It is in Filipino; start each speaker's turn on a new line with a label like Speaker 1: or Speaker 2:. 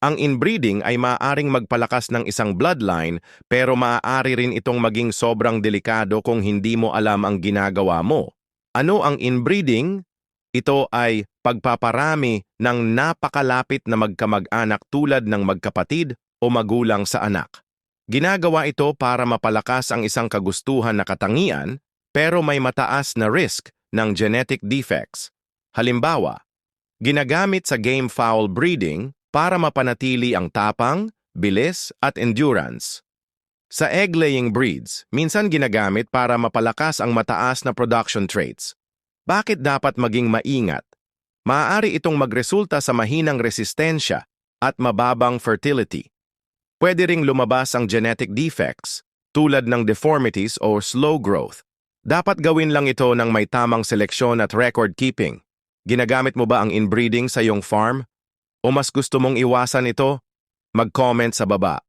Speaker 1: Ang inbreeding ay maaaring magpalakas ng isang bloodline pero maaari rin itong maging sobrang delikado kung hindi mo alam ang ginagawa mo. Ano ang inbreeding? Ito ay pagpaparami ng napakalapit na magkamag-anak tulad ng magkapatid o magulang sa anak. Ginagawa ito para mapalakas ang isang kagustuhan na katangian pero may mataas na risk ng genetic defects. Halimbawa, ginagamit sa game fowl breeding para mapanatili ang tapang, bilis at endurance. Sa egg-laying breeds, minsan ginagamit para mapalakas ang mataas na production traits. Bakit dapat maging maingat? Maaari itong magresulta sa mahinang resistensya at mababang fertility. Pwede ring lumabas ang genetic defects, tulad ng deformities o slow growth. Dapat gawin lang ito ng may tamang seleksyon at record keeping. Ginagamit mo ba ang inbreeding sa iyong farm? O mas gusto mong iwasan ito? Mag-comment sa baba.